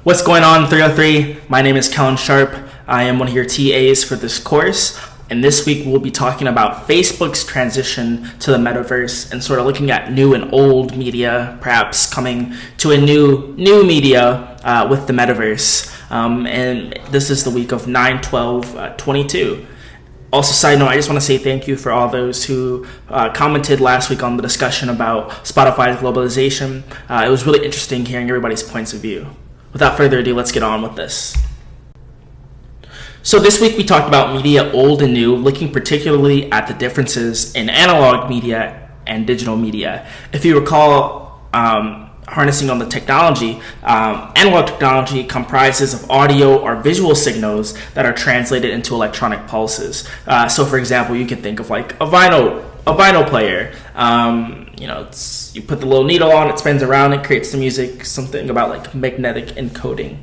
What's going on, 303? My name is Kellen Sharp. I am one of your TAs for this course. And this week we'll be talking about Facebook's transition to the metaverse and sort of looking at new and old media, perhaps coming to a new media with the metaverse. And this is the week of 9/12/22. Also, side note, I just want to say thank you for all those who commented last week on the discussion about Spotify's globalization. It was really interesting hearing everybody's points of view. Without further ado, let's get on with this. So this week we talked about media old and new, looking particularly at the differences in analog media and digital media. If you recall, harnessing on the technology, analog technology comprises of audio or visual signals that are translated into electronic pulses. So for example, you can think of like a vinyl player. You put the little needle on, it spins around, it creates the music, something about like magnetic encoding.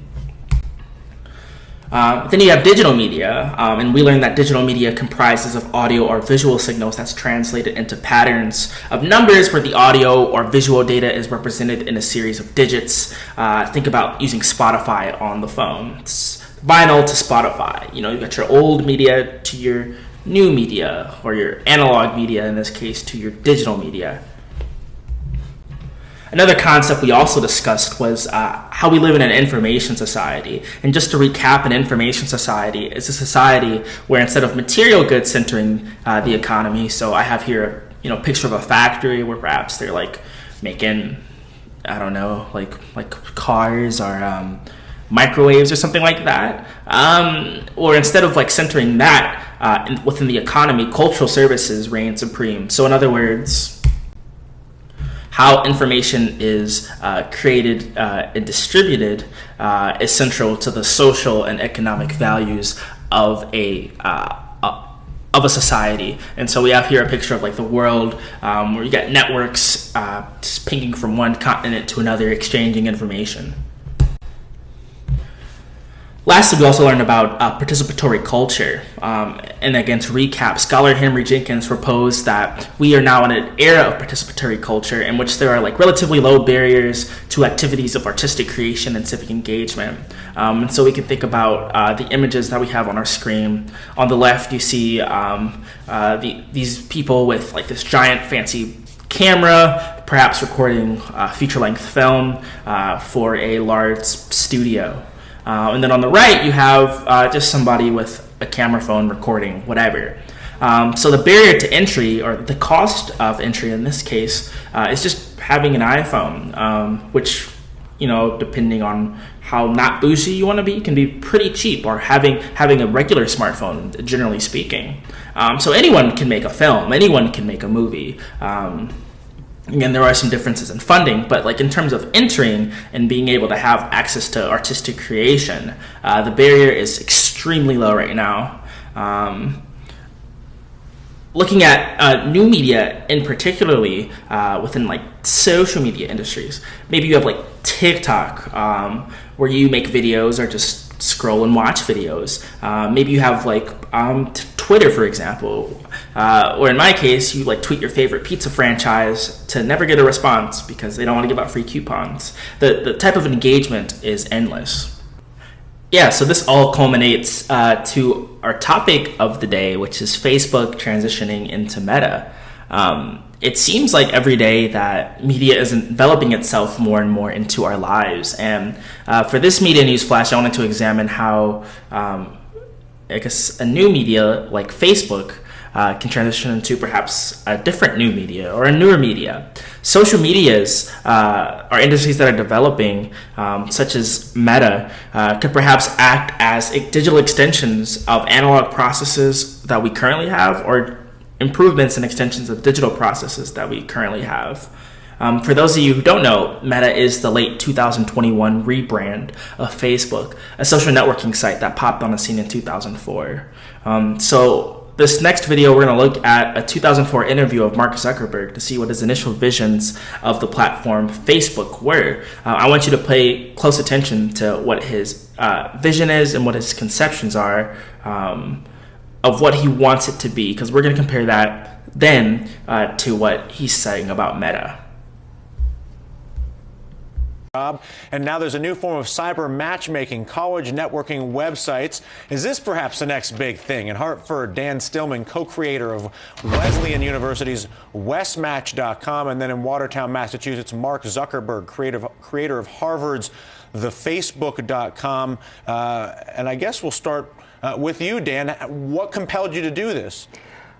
Then you have digital media, and we learned that digital media comprises of audio or visual signals that's translated into patterns of numbers where the audio or visual data is represented in a series of digits. Think about using Spotify on the phone. It's vinyl to Spotify. You got your old media to your new media, or your analog media in this case to your digital media. Another concept we also discussed was how we live in an information society. And just to recap, an information society is a society where instead of material goods centering the economy, so I have here a picture of a factory where perhaps they're like making, I don't know, like cars or microwaves or something like that. Or instead of like centering that within the economy, cultural services reign supreme. So in other words, how information is created and distributed is central to the social and economic values of a society. And so we have here a picture of like the world where you got networks just pinging from one continent to another, exchanging information. Lastly, we also learned about participatory culture. And again, to recap, scholar Henry Jenkins proposed that we are now in an era of participatory culture in which there are like relatively low barriers to activities of artistic creation and civic engagement. And so we can think about the images that we have on our screen. On the left, you see these people with like this giant fancy camera, perhaps recording feature-length film for a large studio. And then on the right, you have just somebody with a camera phone recording whatever. So the barrier to entry, or the cost of entry in this case, is just having an iPhone, which, depending on how not bougie you want to be, can be pretty cheap, or having a regular smartphone, generally speaking. So anyone can make a film, anyone can make a movie. Again, there are some differences in funding, but like in terms of entering and being able to have access to artistic creation, the barrier is extremely low right now. Looking at new media, in particularly within like social media industries, maybe you have like TikTok, where you make videos or just scroll and watch videos. Maybe you have like Twitter, for example, or in my case, you like tweet your favorite pizza franchise to never get a response because they don't want to give out free coupons. The type of engagement is endless. Yeah, so this all culminates to our topic of the day, which is Facebook transitioning into Meta. It seems like every day that media is enveloping itself more and more into our lives. And for this media news flash, I wanted to examine how a new media like Facebook can transition into perhaps a different new media or a newer media. Social medias are industries that are developing, such as Meta, could perhaps act as digital extensions of analog processes that we currently have, or improvements and extensions of digital processes that we currently have. For those of you who don't know, Meta is the late 2021 rebrand of Facebook, a social networking site that popped on the scene in 2004. So this next video, we're going to look at a 2004 interview of Mark Zuckerberg to see what his initial visions of the platform Facebook were. I want you to pay close attention to what his vision is and what his conceptions are of what he wants it to be, because we're going to compare that then to what he's saying about Meta. job. And now there's a new form of cyber matchmaking, college networking websites. Is this perhaps the next big thing? In Hartford, Dan Stillman, co-creator of Wesleyan University's Westmatch.com, and then in Watertown, Massachusetts, Mark Zuckerberg, creator of Harvard's TheFacebook.com. And I guess we'll start with you, Dan. What compelled you to do this?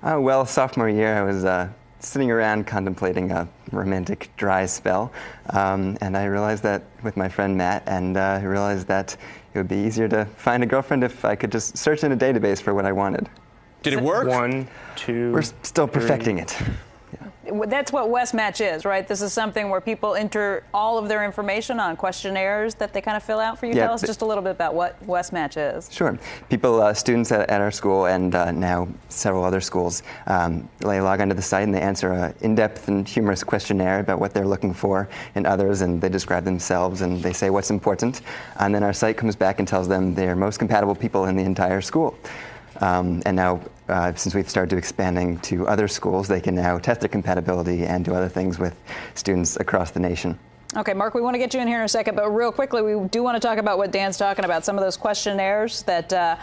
Well, sophomore year, I was sitting around contemplating a romantic dry spell, and I realized that with my friend Matt, and I realized that it would be easier to find a girlfriend if I could just search in a database for what I wanted. Did it work? 1, 2, We're still perfecting it. That's what Westmatch is, right? This is something where people enter all of their information on questionnaires that they kind of fill out for you. Yeah, Tell us just a little bit about what Westmatch is. Sure. People, students at our school and now several other schools, they log onto the site and they answer an in-depth and humorous questionnaire about what they're looking for in others, and they describe themselves and they say what's important. And then our site comes back and tells them they're most compatible people in the entire school. And now, since we've started expanding to other schools, they can now test their compatibility and do other things with students across the nation. Okay, Mark, we want to get you in here in a second, but real quickly, we do want to talk about what Dan's talking about, some of those questionnaires that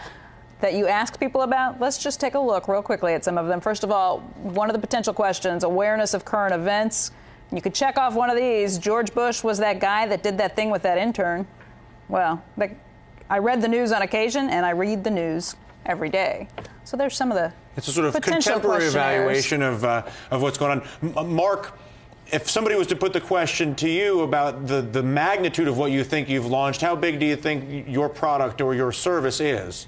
you ask people about. Let's just take a look real quickly at some of them. First of all, one of the potential questions, awareness of current events. You could check off one of these. George Bush was that guy that did that thing with that intern. Well, I read the news on occasion, and I read the news every day. So there's some of the It's a sort of contemporary evaluation of what's going on. Mark, if somebody was to put the question to you about the magnitude of what you think you've launched, how big do you think your product or your service is?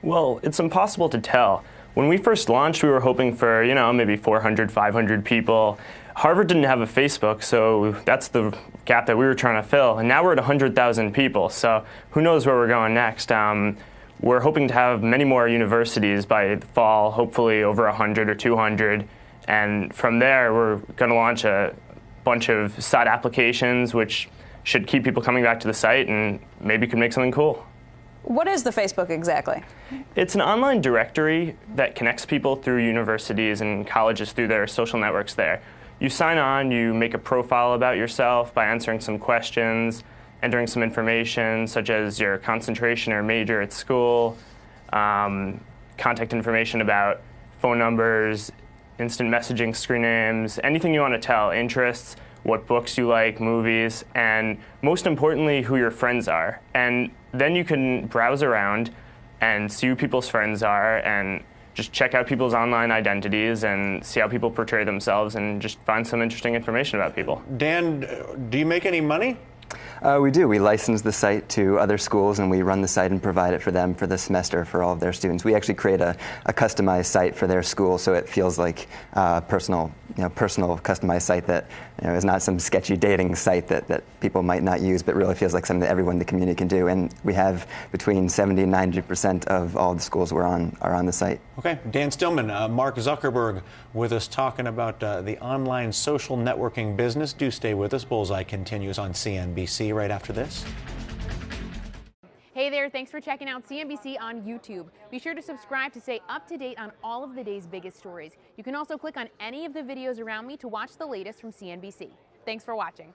Well, it's impossible to tell. When we first launched, we were hoping for, maybe 400, 500 people. Harvard didn't have a Facebook, so that's the gap that we were trying to fill. And now we're at 100,000 people, so who knows where we're going next. We're hoping to have many more universities by the fall, hopefully over 100 or 200. And from there, we're going to launch a bunch of site applications, which should keep people coming back to the site and maybe could make something cool. What is the Facebook exactly? It's an online directory that connects people through universities and colleges through their social networks there. You sign on, you make a profile about yourself by answering some questions, entering some information such as your concentration or major at school, contact information about phone numbers, instant messaging screen names, anything you want to tell, interests, what books you like, movies, and most importantly, who your friends are. And then you can browse around and see who people's friends are and just check out people's online identities and see how people portray themselves and just find some interesting information about people. Dan, do you make any money? We do. We license the site to other schools, and we run the site and provide it for them for the semester for all of their students. We actually create a customized site for their school, so it feels like a personal customized site that is not some sketchy dating site that people might not use, but really feels like something that everyone in the community can do. And we have between 70 and 90% of all the schools we're on are on the site. Okay, Dan Stillman, Mark Zuckerberg with us talking about the online social networking business. Do stay with us. Bullseye continues on CNBC right after this. Hey there, thanks for checking out CNBC on YouTube. Be sure to subscribe to stay up to date on all of the day's biggest stories. You can also click on any of the videos around me to watch the latest from CNBC. Thanks for watching.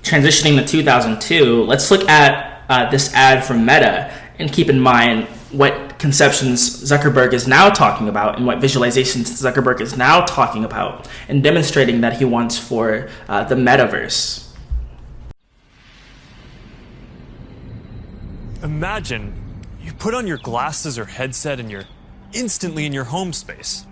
Transitioning to 2002, let's look at this ad from Meta and keep in mind what conceptions Zuckerberg is now talking about and what visualizations Zuckerberg is now talking about and demonstrating that he wants for the metaverse. Imagine you put on your glasses or headset and you're instantly in your home space.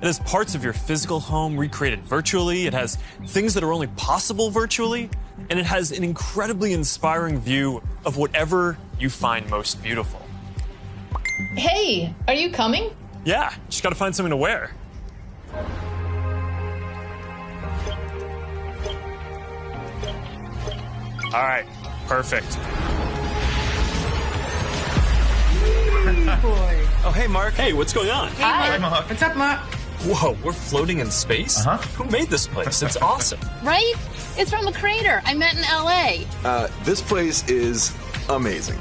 It has parts of your physical home recreated virtually, it has things that are only possible virtually, and it has an incredibly inspiring view of whatever you find most beautiful. Hey, are you coming? Yeah, just gotta find something to wear. All right, perfect. Boy. Oh, hey, Mark. Hey, what's going on? Hi. Mark. What's up, Mark? Whoa, we're floating in space? Uh-huh. Who made this place? It's awesome. Right? It's from a crater I met in LA. This place is amazing.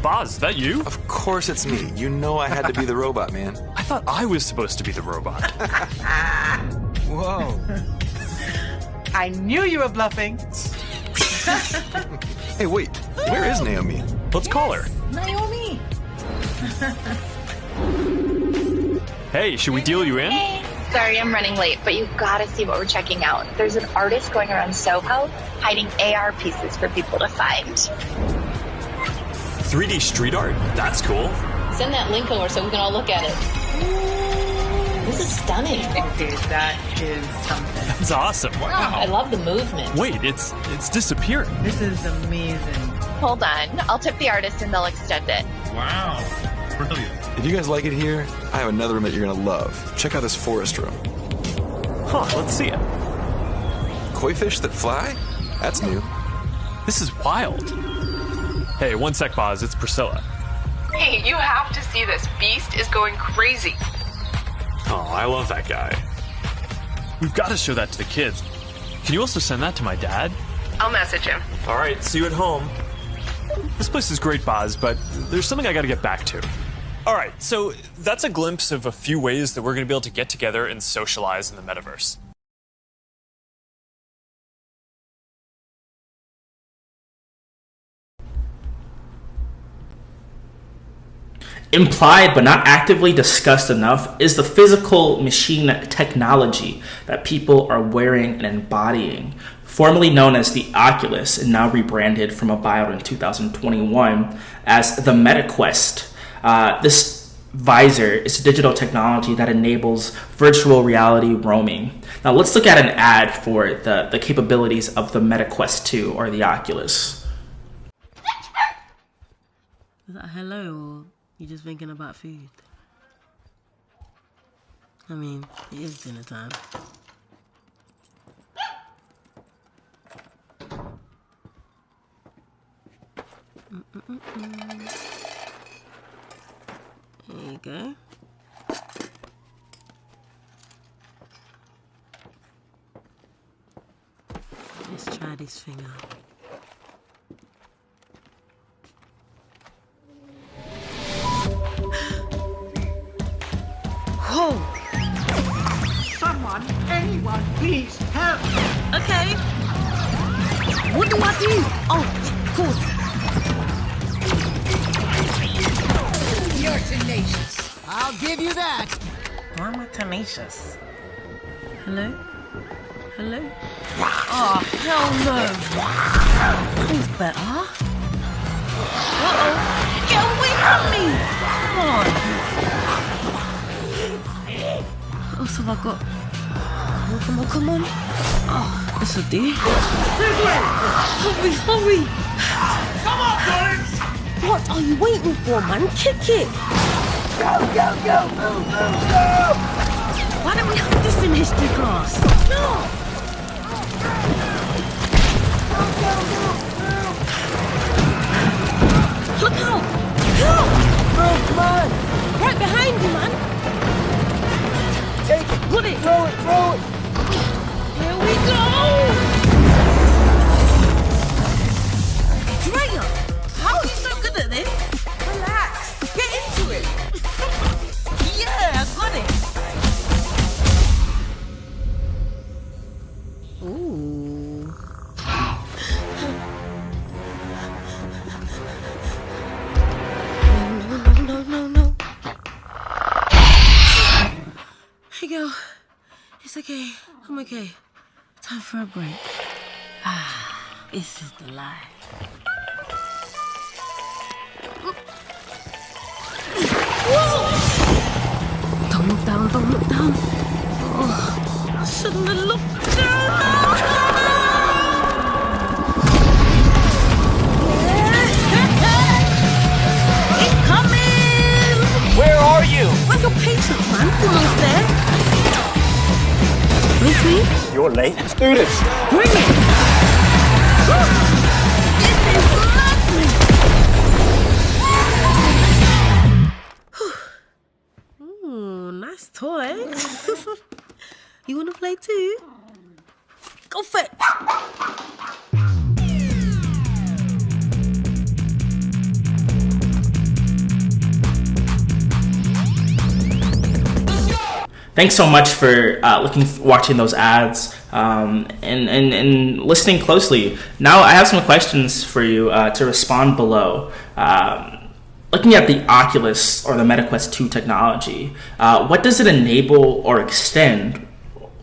Boz, is that you? Of course it's me. You know I had to be the robot, man. I thought I was supposed to be the robot. Whoa. I knew you were bluffing. Hey, wait, where is Naomi? Let's call her. Naomi! Hey, should we deal you in? Hey. Sorry I'm running late, but you've got to see what we're checking out. There's an artist going around Soho hiding AR pieces for people to find. 3D street art? That's cool. Send that link over so we can all look at it. This is stunning. Okay, that is something. That's awesome. Wow. I love the movement. Wait, it's disappearing. This is amazing. Hold on. I'll tip the artist and they'll extend it. Wow. Brilliant. If you guys like it here, I have another room that you're gonna love. Check out this forest room. Huh, let's see it. Koi fish that fly? That's new. This is wild. Hey, one sec, Boz. It's Priscilla. Hey, you have to see this. Beast is going crazy. Oh, I love that guy. We've got to show that to the kids. Can you also send that to my dad? I'll message him. All right, see you at home. This place is great, Boz, but there's something I got to get back to. All right, so that's a glimpse of a few ways that we're going to be able to get together and socialize in the metaverse. Implied but not actively discussed enough is the physical machine technology that people are wearing and embodying. Formerly known as the Oculus and now rebranded from About in 2021 as the MetaQuest. This visor is a digital technology that enables virtual reality roaming. Now let's look at an ad for the capabilities of the MetaQuest 2 or the Oculus. Is that hello or you just thinking about food? I mean, it is dinner time. There you go. Let's try this thing out. Whoa! Someone, anyone, please help! Okay. What do I do? Oh, of course. You're tenacious. I'll give you that. I'm tenacious. Hello? Hello? Oh, hell no. Who's better? Uh-oh. Get away from me! Come on. What else have I got? Come on, come on. Oh, this'll do. Hurry, hurry! Come on, Collins! What are you waiting for, man? Kick it! Go, go, go, move, move, go! Why don't we have this in history class? No! Look out! Help! Move, come on! Right behind you, man! Take it! Put it! Throw it, throw it! Here we go! Drea, how are you so good at this? Relax! Get into it! Yeah, I got it! Ooh. No. Hey, girl. It's okay. I'm okay. Time for a break. This is the life. Whoa! Don't look down, don't look down. Oh, I shouldn't have looked down. It's coming! Where are you? Where's your patience, man? Almost there. Miss me? You're late. Let's do this. Bring it! This is lovely! Ooh, nice toy. You wanna play too? Go for it! Thanks so much for watching those ads. and listening closely. Now I have some questions for you to respond below. Looking at the Oculus or the MetaQuest 2 technology, what does it enable or extend,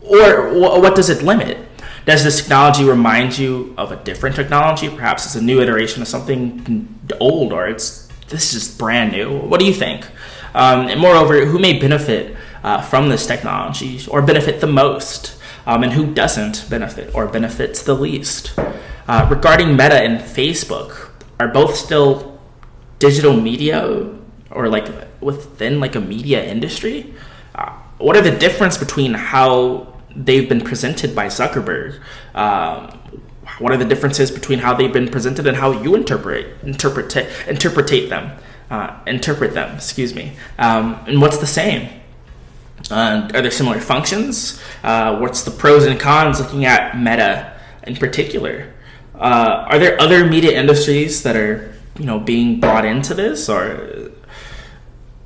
or what does it limit? Does this technology remind you of a different technology? Perhaps it's a new iteration of something old, or this is just brand new. What do you think? And moreover, who may benefit from this technology or benefit the most, and who doesn't benefit or benefits the least? Regarding Meta and Facebook, are both still digital media or like within like a media industry? What are the difference between how they've been presented by Zuckerberg? What are the differences between how they've been presented and how you interpret them? Excuse me. And what's the same? Are there similar functions? What's the pros and cons looking at Meta in particular? Are there other media industries that are being brought into this, or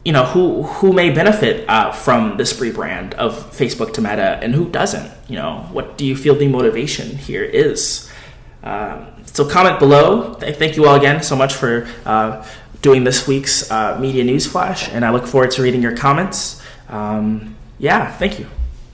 who may benefit from this rebrand of Facebook to Meta, and who doesn't? What do you feel the motivation here is? So comment below. Thank you all again so much for doing this week's Media News Flash, and I look forward to reading your comments. Thank you.